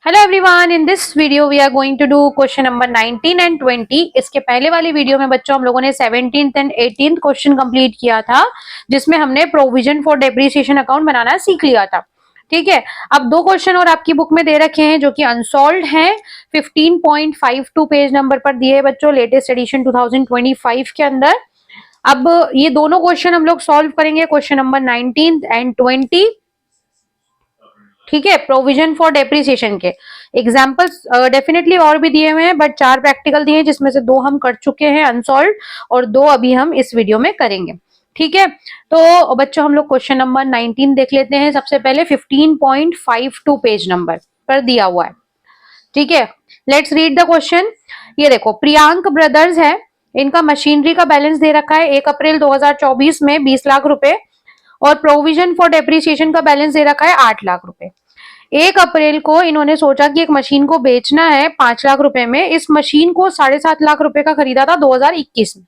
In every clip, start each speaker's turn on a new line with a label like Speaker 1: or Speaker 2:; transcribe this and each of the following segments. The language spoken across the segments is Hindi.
Speaker 1: Hello everyone, in this video we are going to do question number 19 and 20। इसके पहले वाली वीडियो में बच्चों हम लोगों ने 17th and 18th question complete किया था, जिसमें हमने प्रोविजन फॉर डेप्रिसिएशन अकाउंट बनाना सीख लिया था। ठीक है, अब दो क्वेश्चन और आपकी बुक में दे रखे हैं जो कि अनसॉल्व्ड हैं। 15.52 पेज नंबर पर दिए बच्चों, लेटेस्ट एडिशन 2025 के अंदर। अब ये दोनों क्वेश्चन हम लोग सॉल्व करेंगे, क्वेश्चन नंबर 19 एंड 20। ठीक है, प्रोविजन फॉर डेप्रिसिएशन के एग्जाम्पल्स डेफिनेटली और भी दिए हुए हैं, बट 4 प्रैक्टिकल दिए हैं जिसमें से 2 हम कर चुके हैं अनसॉल्व, और 2 अभी हम इस वीडियो में करेंगे। ठीक है, तो बच्चों हम लोग क्वेश्चन नंबर 19 देख लेते हैं। सबसे पहले 15.52 पेज नंबर पर दिया हुआ है। ठीक है, लेट्स रीड द क्वेश्चन। ये देखो, प्रियांक ब्रदर्स है, इनका मशीनरी का बैलेंस दे रखा है 1 अप्रैल 2024 में 20 लाख रुपए, और प्रोविजन फॉर डेप्रिसिएशन का बैलेंस दे रखा है 8 लाख रुपए। 1 अप्रैल को इन्होंने सोचा कि एक मशीन को बेचना है 5 लाख रुपए में। इस मशीन को 7.5 लाख रुपए का खरीदा था 2021 में।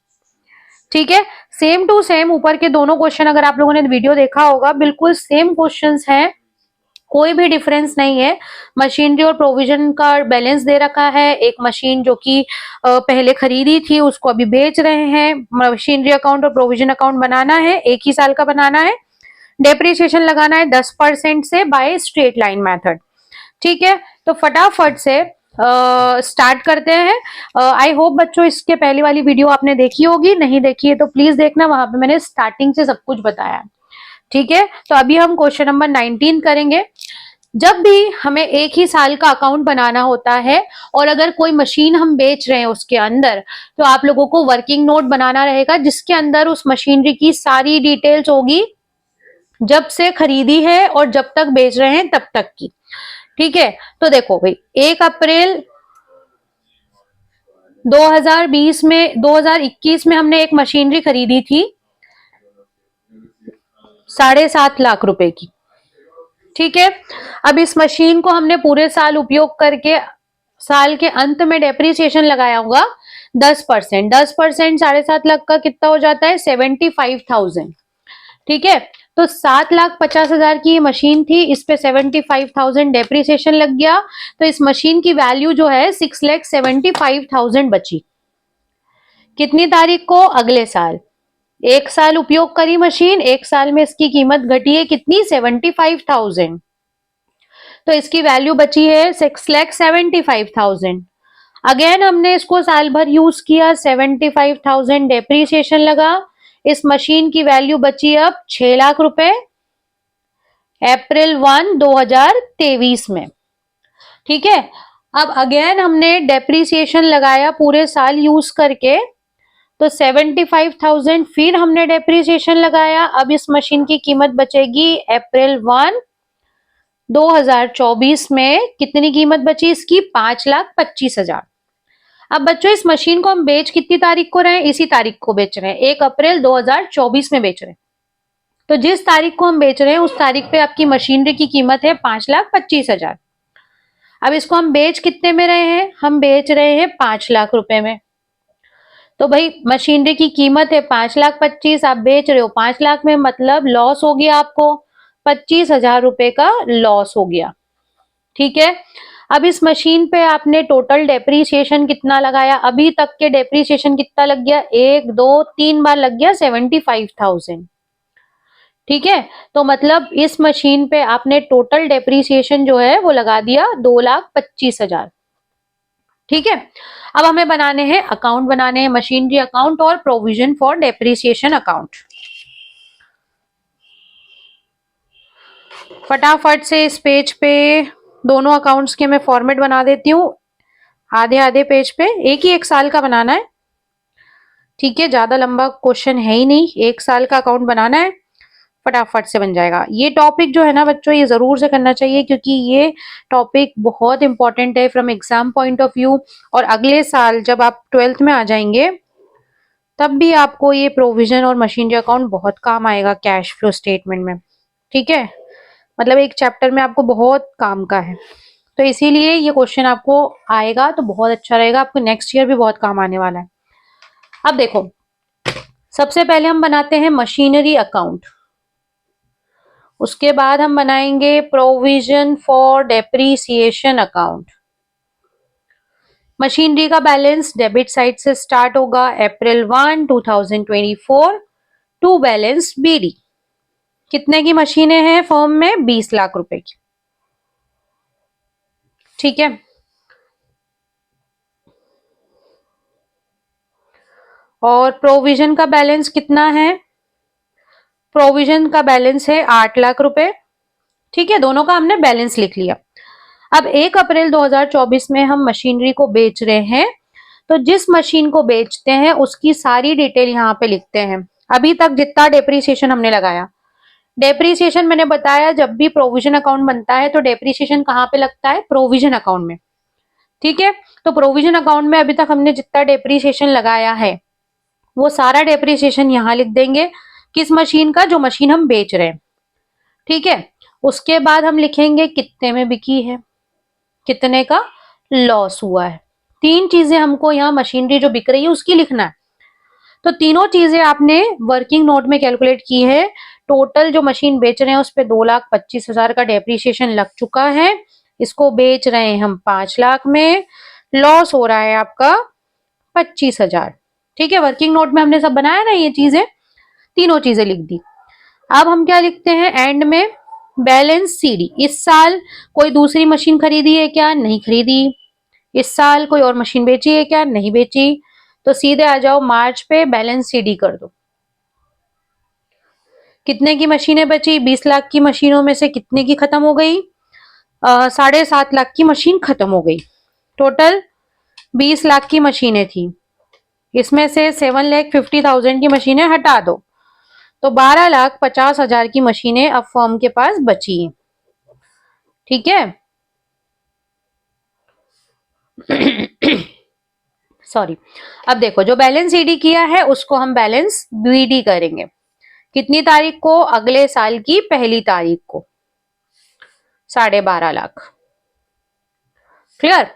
Speaker 1: ठीक है, सेम टू सेम ऊपर के दोनों क्वेश्चन अगर आप लोगों ने वीडियो देखा होगा, बिल्कुल सेम क्वेश्चंस हैं, कोई भी डिफरेंस नहीं है। मशीनरी और प्रोविजन का बैलेंस दे रखा है। एक मशीन जो कि पहले खरीदी थी उसको अभी बेच रहे हैं। मशीनरी अकाउंट और प्रोविजन अकाउंट बनाना है, एक ही साल का बनाना है। डेप्रिसिएशन लगाना है 10% से बाय स्ट्रेट लाइन मेथड। ठीक है, तो फटाफट से स्टार्ट करते हैं। आई होप बच्चों इसके पहले वाली वीडियो आपने देखी होगी, नहीं देखी है तो प्लीज देखना, वहां पे मैंने स्टार्टिंग से सब कुछ बताया। ठीक है, तो अभी हम क्वेश्चन नंबर 19 करेंगे। जब भी हमें एक ही साल का अकाउंट बनाना होता है और अगर कोई मशीन हम बेच रहे हैं उसके अंदर, तो आप लोगों को वर्किंग नोट बनाना रहेगा जिसके अंदर उस मशीनरी की सारी डिटेल्स होगी, जब से खरीदी है और जब तक बेच रहे हैं तब तक की। ठीक है, तो देखो भाई, 1 अप्रैल 2021 में हमने एक मशीनरी खरीदी थी 7.5 लाख रुपए की। ठीक है, अब इस मशीन को हमने पूरे साल उपयोग करके साल के अंत में डेप्रिसिएशन लगाया होगा 10%। 10% 7.5 लाख का कितना हो जाता है? 75,000। ठीक है, तो 7,50,000 की ये मशीन थी, इस पे 75,000 डेप्रिसिएशन लग गया, तो इस मशीन की वैल्यू जो है 6,75,000 बची। कितनी तारीख को? अगले साल। एक साल उपयोग करी मशीन, एक साल में इसकी कीमत घटी है कितनी? 75,000। तो इसकी वैल्यू बची है 6,75,000। अगेन हमने इसको साल भर यूज किया, 75,000 डेप्रिसिएशन लगा, इस मशीन की वैल्यू बची अब 6 लाख रुपए अप्रैल 1 2023 में। ठीक है, अब अगेन हमने डेप्रिसिएशन लगाया पूरे साल यूज करके, तो 75,000 फिर हमने डेप्रिसिएशन लगाया। अब इस मशीन की कीमत बचेगी अप्रैल 1 2024 में कितनी कीमत बची इसकी? 5,25,000। अब बच्चों इस मशीन को हम बेच कितनी तारीख को रहे हैं? इसी तारीख को बेच रहे हैं, 1 अप्रैल 2024 में बेच रहे हैं। तो जिस तारीख को हम बेच रहे हैं उस तारीख पे आपकी मशीनरी की कीमत है 5,25,000। अब इसको हम बेच कितने में रहे हैं? हम बेच रहे हैं 5 लाख रुपए में। तो भाई मशीनरी की कीमत है 5,25,000, आप बेच रहे हो 5 लाख में, मतलब लॉस हो गया आपको, 25,000 रुपए का लॉस हो गया। ठीक है, अब इस मशीन पे आपने टोटल डेप्रिसिएशन कितना लगाया? अभी तक के डेप्रिसिएशन कितना लग गया? 1 2 3 बार लग गया 75,000। ठीक है, तो मतलब इस मशीन पे आपने टोटल डेप्रिसिएशन जो है वो लगा दिया 2,25,000। ठीक है, अब हमें बनाने हैं अकाउंट, बनाने हैं मशीनरी अकाउंट और प्रोविजन फॉर डेप्रिसिएशन अकाउंट। फटाफट से इस पेज पे दोनों अकाउंट्स के मैं फॉर्मेट बना देती हूँ, आधे आधे पेज पे, एक ही 1 साल का बनाना है। ठीक है, ज्यादा लंबा क्वेश्चन है ही नहीं, 1 साल का अकाउंट बनाना है, फटाफट से बन जाएगा। ये टॉपिक जो है ना बच्चों, ये जरूर से करना चाहिए क्योंकि ये टॉपिक बहुत इंपॉर्टेंट है from exam point of view. और अगले साल जब आप 12th में आ जाएंगे तब भी आपको ये प्रोविजन और मशीनरी अकाउंट बहुत काम आएगा कैश फ्लो स्टेटमेंट में। ठीक है, मतलब एक चैप्टर में आपको बहुत काम का है, तो इसीलिए ये क्वेश्चन आपको आएगा तो बहुत अच्छा रहेगा, आपको नेक्स्ट ईयर भी बहुत काम आने वाला है। अब देखो, सबसे पहले हम बनाते हैं मशीनरी अकाउंट। उसके बाद हम बनाएंगे provision for depreciation account. Machinery का बैलेंस डेबिट साइड से स्टार्ट होगा April 1, 2024 टू बैलेंस बीडी। कितने की मशीनें हैं फर्म में? 20 लाख रुपए की। ठीक है, और प्रोविजन का बैलेंस कितना है? प्रोविजन का बैलेंस है 8 लाख रुपए। ठीक है, दोनों का हमने बैलेंस लिख लिया। अब 1 अप्रैल 2024 में हम मशीनरी को बेच रहे हैं, तो जिस मशीन को बेचते हैं उसकी सारी डिटेल यहाँ पे लिखते हैं। अभी तक जितना डेप्रीसिएशन हमने लगाया, डेप्रीसिएशन मैंने बताया जब भी प्रोविजन अकाउंट बनता है तो डेप्रीसिएशन कहाँ पे लगता है? प्रोविजन अकाउंट में। ठीक है, तो प्रोविजन अकाउंट में अभी तक हमने जितना डेप्रीसिएशन लगाया है वो सारा डेप्रीसिएशन यहाँ लिख देंगे। किस मशीन का? जो मशीन हम बेच रहे हैं। ठीक है, उसके बाद हम लिखेंगे कितने में बिकी है, कितने का लॉस हुआ है। 3 चीजें हमको यहाँ मशीनरी जो बिक रही है उसकी लिखना है। तो तीनों चीजें आपने वर्किंग नोट में कैलकुलेट की है। टोटल जो मशीन बेच रहे हैं उस पे 2,25,000 का डेप्रीसिएशन लग चुका है। इसको बेच रहे हैं हम 5 लाख में, लॉस हो रहा है आपका 25,000। ठीक है, वर्किंग नोट में हमने सब बनाया ना, ये चीजें, तीनों चीजें लिख दी। अब हम क्या लिखते हैं एंड में? Balance CD. इस साल कोई दूसरी मशीन खरीदी है क्या? नहीं खरीदी। इस साल कोई और मशीन बेची है क्या? नहीं बेची। तो सीधे आ जाओ मार्च पे, बैलेंस सीडी कर दो। कितने की मशीनें बची? 20 लाख की मशीनों में से कितने की खत्म हो गई? 7.5 लाख की मशीन खत्म हो गई। टोटल 20 लाख की मशीनें थी, इसमें से 7,50,000 की मशीनें हटा दो, तो 12,50,000 की मशीनें अब फर्म के पास बची हैं। ठीक है सॉरी। अब देखो, जो बैलेंस ईडी किया है उसको हम बैलेंस बीडी करेंगे। कितनी तारीख को? अगले साल की 1 तारीख को, 12.5 लाख। क्लियर?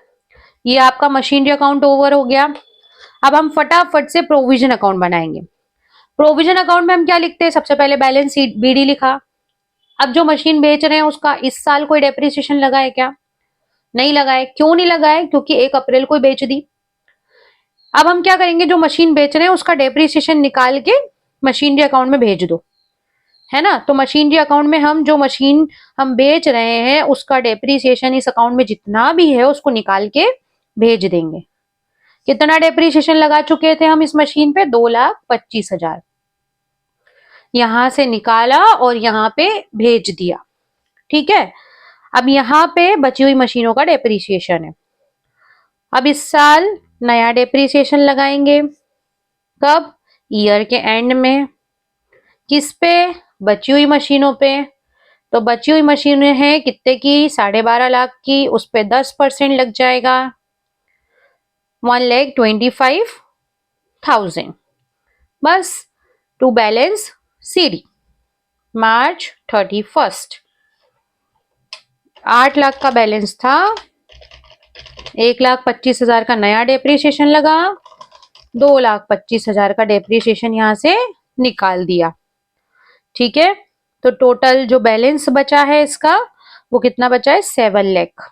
Speaker 1: ये आपका मशीनरी अकाउंट ओवर हो गया। अब हम फटाफट से प्रोविजन अकाउंट बनाएंगे। प्रोविजन अकाउंट में हम क्या लिखते हैं? सबसे पहले बैलेंस बीडी लिखा। अब जो मशीन बेच रहे हैं उसका इस साल कोई डेप्रिसिएशन लगा है क्या? नहीं लगा है। क्यों नहीं लगा है? क्योंकि 1 अप्रैल को बेच दी। अब हम क्या करेंगे? जो मशीन बेच रहे हैं उसका डेप्रिसिएशन निकाल के मशीनरी अकाउंट में भेज दो, है ना। तो मशीनरी अकाउंट में हम जो मशीन हम बेच रहे हैं उसका डेप्रिसिएशन इस अकाउंट में जितना भी है उसको निकाल के भेज देंगे। कितना डेप्रिसिएशन लगा चुके थे हम इस मशीन पे? 2,25,000। यहां से निकाला और यहाँ पे भेज दिया। ठीक है, अब यहाँ पे बची हुई मशीनों का डेप्रिसिएशन है। अब इस साल नया डेप्रिसिएशन लगाएंगे। कब? ईयर के एंड में। किस पे? बची हुई मशीनों पे। तो बची हुई मशीनें हैं कितने की? 12.5 लाख की। उस पे 10% लग जाएगा, 1,25,000। बस, to balance c d March 31। 8 lakh का बैलेंस था, 1,25,000 का नया डेप्रिसिएशन लगा, 2,25,000 का डेप्रिसिएशन यहां से निकाल दिया। ठीक है, तो टोटल जो बैलेंस बचा है इसका वो कितना बचा है? 7 लाख।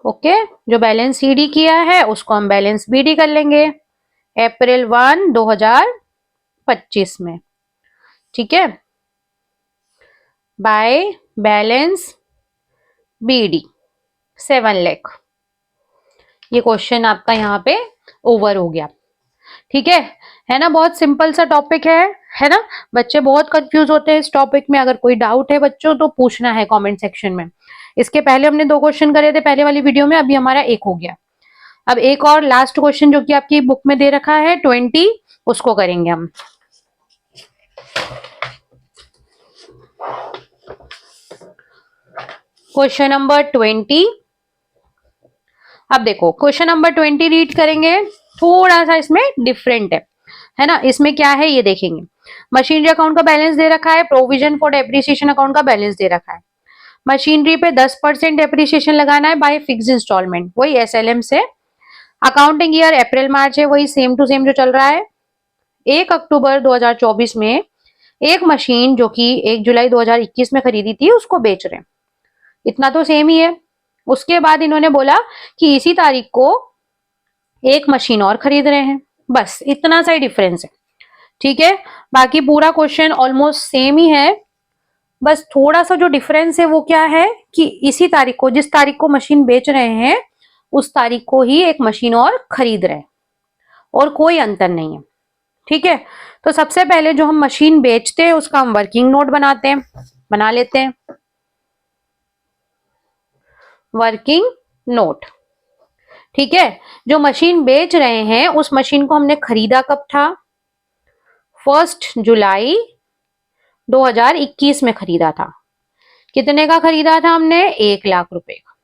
Speaker 1: ओके, जो बैलेंस सीडी किया है उसको हम बैलेंस बीडी कर लेंगे April 1, 2025 में। ठीक है, बाय बैलेंस बीडी 7 लाख। ये क्वेश्चन आपका यहाँ पे ओवर हो गया। ठीक है ना। बहुत सिंपल सा टॉपिक है ना। बच्चे बहुत कंफ्यूज होते हैं इस टॉपिक में। अगर कोई डाउट है बच्चों तो पूछना है कमेंट सेक्शन में। इसके पहले हमने 2 क्वेश्चन करे थे पहले वाली वीडियो में, अभी हमारा 1 हो गया। अब एक और लास्ट क्वेश्चन जो कि आपकी बुक में दे रखा है 20, उसको करेंगे हम। Question number 20। अब देखो, क्वेश्चन नंबर 20 रीड करेंगे, थोड़ा सा इसमें डिफरेंट है ना। इसमें क्या है ये देखेंगे। मशीनरी अकाउंट का बैलेंस दे रखा है, प्रोविजन फॉर डेप्रिसिएशन अकाउंट का बैलेंस दे रखा है। मशीनरी पे 10% डेप्रिसिएशन लगाना है बाय फिक्स इंस्टॉलमेंट, वही SLM से। अकाउंटिंग ईयर अप्रैल मार्च है, वही सेम टू सेम जो चल रहा है। 1 अक्टूबर 2024 में एक मशीन जो कि 1 जुलाई 2021 में खरीदी थी उसको बेच रहे हैं, इतना तो सेम ही है। उसके बाद इन्होंने बोला कि इसी तारीख को एक मशीन और खरीद रहे हैं, बस इतना सा ही डिफरेंस है। ठीक है, बाकी पूरा क्वेश्चन ऑलमोस्ट सेम ही है, बस थोड़ा सा जो डिफरेंस है वो क्या है कि इसी तारीख को, जिस तारीख को मशीन बेच रहे हैं उस तारीख को ही एक मशीन और खरीद रहे हैं, और कोई अंतर नहीं है। ठीक है, तो सबसे पहले जो हम मशीन बेचते हैं उसका हम वर्किंग नोट बनाते हैं, बना लेते हैं वर्किंग नोट। ठीक है, जो मशीन बेच रहे हैं उस मशीन को हमने खरीदा कब था, 1 जुलाई 2021 में खरीदा था। कितने का खरीदा था हमने, 1 लाख रुपए का।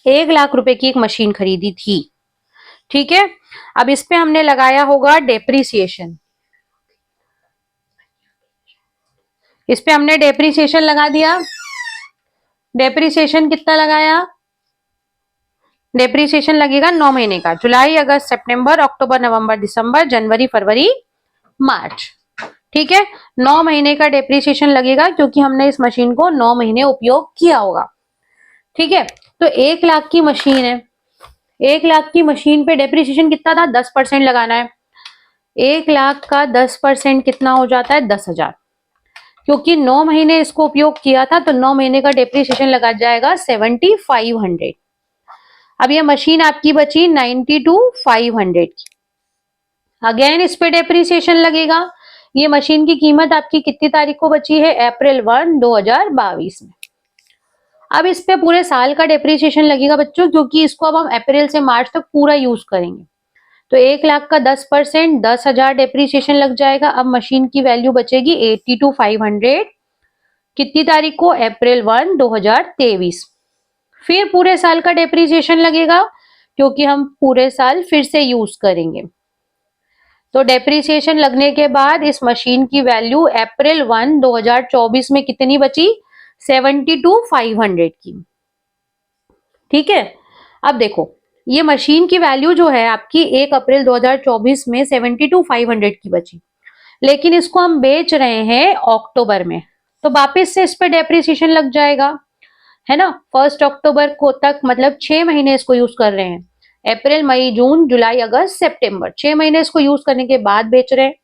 Speaker 1: 1 लाख रुपए की एक मशीन खरीदी थी। ठीक है, अब इस पे हमने लगाया होगा डेप्रीसिएशन, इस पे हमने डेप्रीसिएशन लगा दिया। डेप्रीसिएशन कितना लगाया, डेप्रीसिएशन लगेगा 9 महीने का, जुलाई अगस्त सितंबर अक्टूबर नवंबर दिसंबर जनवरी फरवरी मार्च। ठीक है, 9 महीने का डेप्रीसिएशन लगेगा क्योंकि हमने इस मशीन को 9 महीने उपयोग किया होगा। ठीक है, तो 1 लाख की मशीन है, 1 लाख की मशीन पे डेप्रीसिएशन कितना था, 10% लगाना है। 1 लाख का 10% कितना हो जाता है, 10,000। क्योंकि 9 महीने इसको उपयोग किया था तो 9 महीने का डेप्रीसिएशन लगा जाएगा 7500। अब ये मशीन आपकी बची 92,500 की। अगेन इस पे डेप्रीसिएशन लगेगा। ये मशीन की कीमत आपकी कितनी तारीख को बची है, अप्रैल 1 2022 में। अब इस पे पूरे साल का डेप्रीसिएशन लगेगा बच्चों, क्योंकि इसको अब हम अप्रैल से मार्च तक पूरा यूज करेंगे। तो 1 लाख का 10%, 10,000 डेप्रीसिएशन लग जाएगा। अब मशीन की वैल्यू बचेगी 82,500, कितनी तारीख को, अप्रैल 1 2023। फिर पूरे साल का डेप्रीसिएशन लगेगा क्योंकि हम पूरे साल फिर से यूज करेंगे। तो डेप्रीसिएशन लगने के बाद इस मशीन की वैल्यू अप्रैल 1 2024 में कितनी बची, 72,500 की। ठीक है, अब देखो ये मशीन की वैल्यू जो है आपकी 1 अप्रैल 2024 में 72,500 की बची, लेकिन इसको हम बेच रहे हैं अक्टूबर में, तो वापस से इस पे डेप्रीसिएशन लग जाएगा, है ना। 1 अक्टूबर को तक मतलब 6 महीने इसको यूज कर रहे हैं, अप्रैल मई जून जुलाई अगस्त सितंबर, 6 महीने इसको यूज करने के बाद बेच रहे हैं,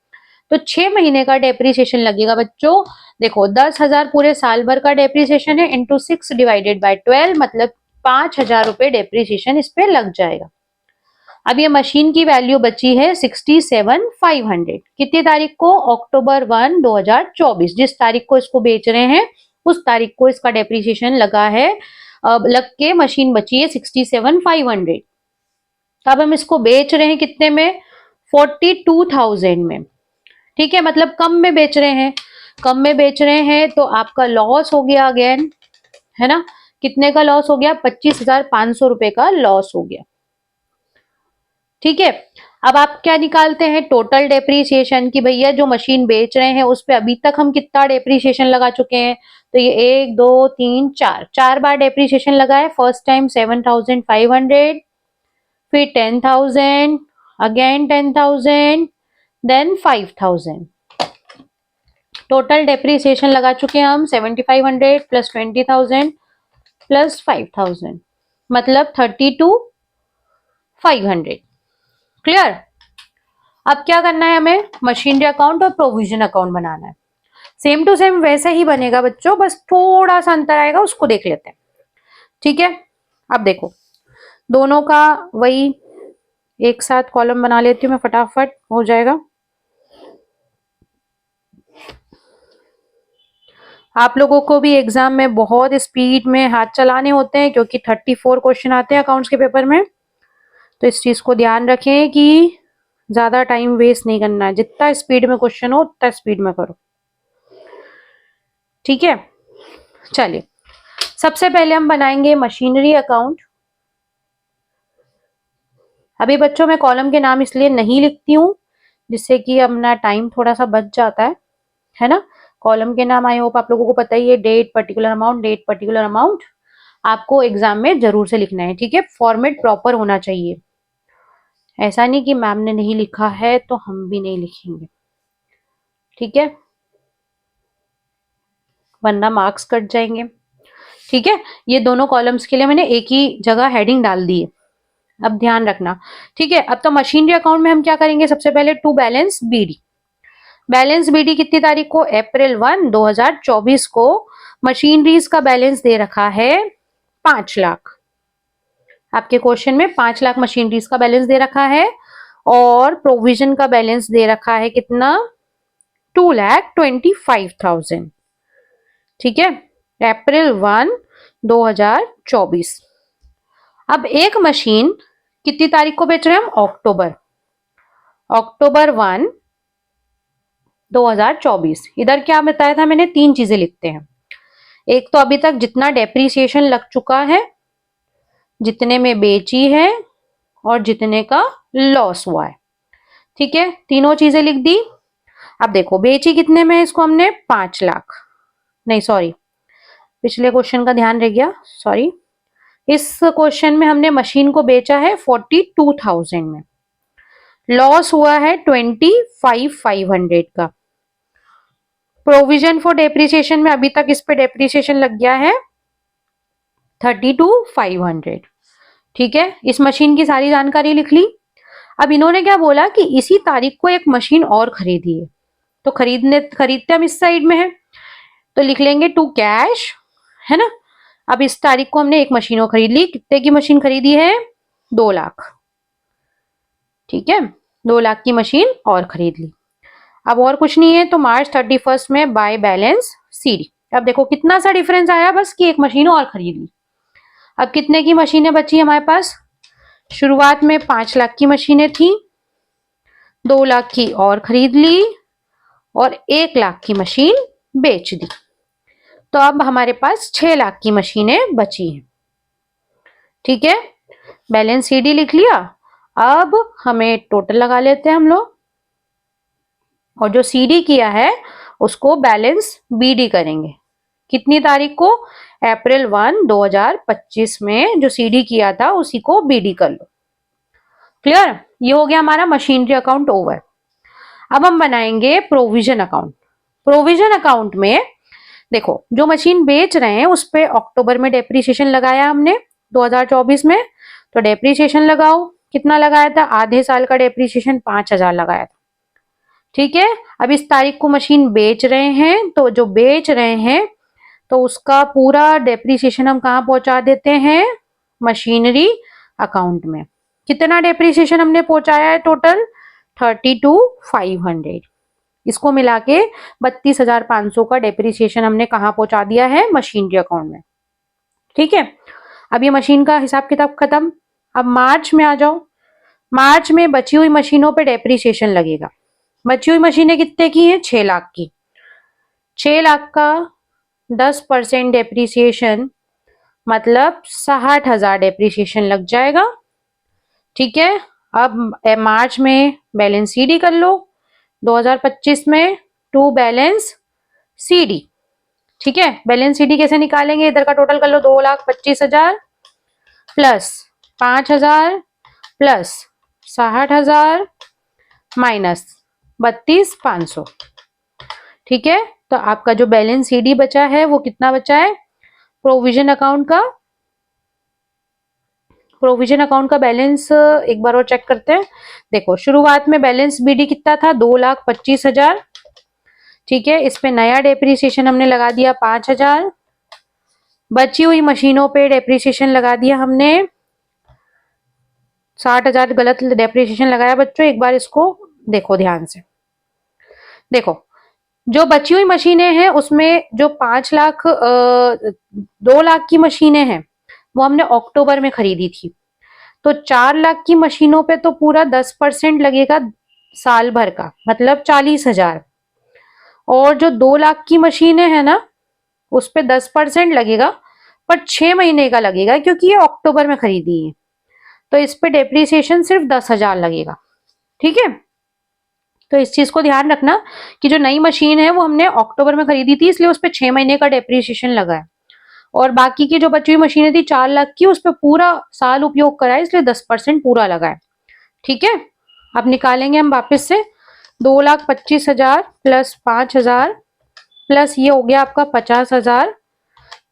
Speaker 1: तो 6 महीने का डेप्रीसिएशन लगेगा बच्चों। देखो 10,000 पूरे साल भर का डेप्रीसिएशन है, इंटू 6 डिवाइडेड बाय 12, मतलब 5,000 रुपए डेप्रीसिएशन इस पे लग जाएगा। अब ये मशीन की वैल्यू बची है 67,500, कितनी तारीख को, अक्टूबर 1 2024, जिस तारीख को इसको बेच रहे हैं उस तारीख को इसका डेप्रीसिएशन लगा है, लग के मशीन बची है 67,500। अब हम इसको बेच रहे हैं कितने में, 42,000 में। ठीक है, मतलब कम में बेच रहे हैं, कम में बेच रहे हैं तो आपका लॉस हो गया अगेन, है ना। कितने का लॉस हो गया, 25,500 रुपए का लॉस हो गया। ठीक है, अब आप क्या निकालते हैं, टोटल डेप्रीसिएशन की, भैया जो मशीन बेच रहे हैं उस पे अभी तक हम कितना डेप्रीसिएशन लगा चुके हैं, तो ये 1 2 3 4 4 बार डेप्रीसिएशन लगा है। फर्स्ट टाइम 7,500, फिर 10,000, अगेन 10,000, देन 5,000। टोटल डेप्रीसिएशन लगा चुके हैं हम 7,500 प्लस 20,000 प्लस 5,000, मतलब 32,500। क्लियर। अब क्या करना है हमें, मशीनरी अकाउंट और प्रोविजन अकाउंट बनाना है। सेम टू सेम वैसे ही बनेगा बच्चों, बस थोड़ा सा अंतर आएगा, उसको देख लेते हैं। ठीक है, अब देखो दोनों का वही एक साथ कॉलम बना लेती हूँ मैं, फटाफट हो जाएगा। आप लोगों को भी एग्जाम में बहुत स्पीड में हाथ चलाने होते हैं क्योंकि 34 क्वेश्चन आते हैं अकाउंट्स के पेपर में, तो इस चीज को ध्यान रखें कि ज्यादा टाइम वेस्ट नहीं करना है, जितना स्पीड में क्वेश्चन हो उतना स्पीड में करो। ठीक है, चलिए सबसे पहले हम बनाएंगे मशीनरी अकाउंट। अभी बच्चों मैं कॉलम के नाम इसलिए नहीं लिखती हूँ जिससे कि अपना टाइम थोड़ा सा बच जाता है ना। कॉलम के नाम आई होप आप लोगों को पता ही है, date particular amount, date particular amount आपको एग्जाम में जरूर से लिखना है। ठीक है, फॉर्मेट प्रॉपर होना चाहिए, ऐसा नहीं कि मैम ने नहीं लिखा है तो हम भी नहीं लिखेंगे। ठीक है, वरना मार्क्स कट जाएंगे। ठीक है, ये दोनों कॉलम्स के लिए मैंने एक ही जगह हेडिंग डाल दी है, अब ध्यान रखना। ठीक है, अब तो मशीनरी अकाउंट में हम क्या करेंगे, सबसे पहले to balance b d. Balance b d कितनी तारीख को, अप्रैल 1 2024 को मशीनरीज का बैलेंस दे रखा है 5 लाख। आपके क्वेश्चन में 5 लाख मशीनरीज का बैलेंस दे रखा है और प्रोविजन का बैलेंस दे रखा है कितना, 2,25,000। ठीक है, अप्रैल 1 2024। अब एक मशीन कितनी तारीख को बेच रहे हैं हम, अक्टूबर 1 2024। इधर क्या बताया था मैंने, 3 चीजें लिखते हैं। एक तो अभी तक जितना डेप्रीसिएशन लग चुका है, जितने में बेची है और जितने का लॉस हुआ है। ठीक है, तीनों चीजें लिख दी। अब देखो बेची कितने में, इसको हमने 5 लाख, नहीं सॉरी पिछले क्वेश्चन का ध्यान रह गया, सॉरी। इस क्वेश्चन में हमने मशीन को बेचा है 42,000 में, लॉस हुआ है 25,500 का। प्रोविजन फॉर डेप्रिसिएशन में अभी तक इस पे डेप्रिसिएशन लग गया है 32,500। ठीक है, इस मशीन की सारी जानकारी लिख ली। अब इन्होंने क्या बोला कि इसी तारीख को एक मशीन और खरीदी है, तो खरीदते हम इस साइड में है, तो लिख लेंगे टू कैश, है ना। अब इस तारीख को हमने एक मशीन और खरीद ली, कितने की मशीन खरीदी है, 2 लाख। ठीक है, 2 लाख की मशीन और खरीद ली। अब और कुछ नहीं है, तो मार्च 31 में बाय बैलेंस सीडी। अब देखो कितना सा डिफरेंस आया, बस कि एक मशीन और खरीद ली। अब कितने की मशीनें बची हमारे पास, शुरुआत में 5 लाख की मशीनें थी, 2 लाख की और खरीद ली और 1 लाख की मशीन बेच दी। तो अब हमारे पास 6 लाख की मशीनें बची हैं। ठीक है, बैलेंस सीडी लिख लिया। अब हमें टोटल लगा लेते हैं हम लोग, और जो सीडी किया है उसको बैलेंस बीडी करेंगे। कितनी तारीख को, अप्रैल 1 2025 में जो सीडी किया था उसी को बीडी कर लो। क्लियर, ये हो गया हमारा मशीनरी अकाउंट ओवर। अब हम बनाएंगे प्रोविजन अकाउंट। प्रोविजन अकाउंट में देखो जो मशीन बेच रहे हैं उस पे अक्टूबर में डेप्रीसिएशन लगाया हमने 2024 में, तो डेप्रीसिएशन लगाओ, कितना लगाया था, आधे साल का डेप्रीसिएशन 5,000 लगाया था। ठीक है, अब इस तारीख को मशीन बेच रहे हैं, तो जो बेच रहे हैं तो उसका पूरा डेप्रीसिएशन हम कहाँ पहुंचा देते हैं, मशीनरी अकाउंट में। कितना डेप्रीसिएशन हमने पहुंचाया है टोटल, 32,500। इसको मिला के 32,500 का डेप्रीसिएशन हमने कहाँ पहुंचा दिया है, मशीनरी अकाउंट में। ठीक है, अब ये मशीन का हिसाब किताब खत्म। अब मार्च में आ जाओ। मार्च में बची हुई मशीनों पे डेप्रीसिएशन लगेगा। बची हुई मशीनें कितने की हैं, 6 लाख की। 6 लाख का 10% डेप्रीसिएशन मतलब 60,000 डेप्रीसिएशन लग जाएगा। ठीक है, अब मार्च में बैलेंस सीडी कर लो, 2025 में टू बैलेंस सीडी। ठीक है, बैलेंस सीडी कैसे निकालेंगे, इधर का टोटल कर लो, 2,25,000 प्लस 5,000 प्लस 60,000 माइनस 32,500। ठीक है, तो आपका जो बैलेंस सीडी बचा है वो कितना बचा है, प्रोविजन अकाउंट का बैलेंस एक बार और चेक करते हैं। देखो शुरुआत में बैलेंस बीडी कितना था, 2,25,000। ठीक है, इस पे नया डेप्रीसिएशन हमने लगा दिया 5,000। बची हुई मशीनों पे डेप्रीसिएशन लगा दिया हमने 60,000। गलत डेप्रीसिएशन लगाया बच्चों, एक बार इसको देखो ध्यान से। देखो जो बची हुई मशीनें हैं उसमें जो 5 लाख 2 लाख की मशीनें हैं वो हमने अक्टूबर में खरीदी थी, तो 4 लाख की मशीनों पे तो पूरा 10% लगेगा साल भर का, मतलब 40,000। और जो 2 लाख की मशीनें हैं ना उस पे 10% लगेगा, पर 6 महीने का लगेगा क्योंकि ये अक्टूबर में खरीदी है, तो इस पे डेप्रीसिएशन सिर्फ 10,000 लगेगा। ठीक है, तो इस चीज को ध्यान रखना कि जो नई मशीन है वो हमने अक्टूबर में खरीदी थी, इसलिए उस पर 6 महीने का डेप्रीसिएशन लगा है, और बाकी की जो बची हुई मशीनें थी 4 लाख की, उस पर पूरा साल उपयोग करा है, इसलिए 10% पूरा लगा है। ठीक है, अब निकालेंगे हम वापस से 2,25,000 प्लस 5,000 प्लस ये हो गया आपका 50,000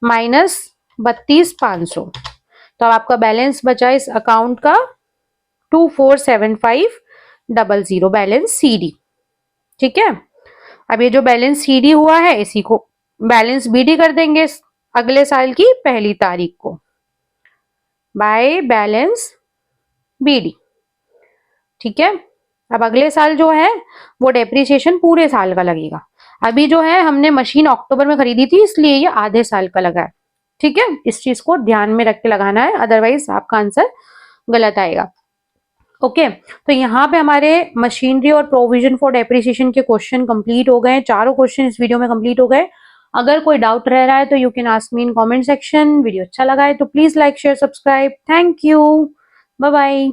Speaker 1: माइनस 32,500। तो अब आपका बैलेंस बचा इस अकाउंट का 247500 बैलेंस सीडी। ठीक है, अब ये जो बैलेंस सीडी हुआ है इसी को बैलेंस बीडी कर देंगे अगले साल की 1 तारीख को बाय बैलेंस बीडी। ठीक है, अब अगले साल जो है वो डेप्रिसिएशन पूरे साल का लगेगा। अभी जो है हमने मशीन अक्टूबर में खरीदी थी इसलिए ये आधे साल का लगा है। ठीक है, इस चीज को ध्यान में रख के लगाना है, अदरवाइज आपका आंसर गलत आएगा। ओके, तो यहाँ पे हमारे मशीनरी और प्रोविजन फॉर डेप्रिसिएशन के क्वेश्चन कंप्लीट हो गए। चारों क्वेश्चन इस वीडियो में कंप्लीट हो गए। अगर कोई डाउट रह रहा है तो you can ask me in comment section. Video अच्छा लगा है तो please like share subscribe. Thank you, bye bye.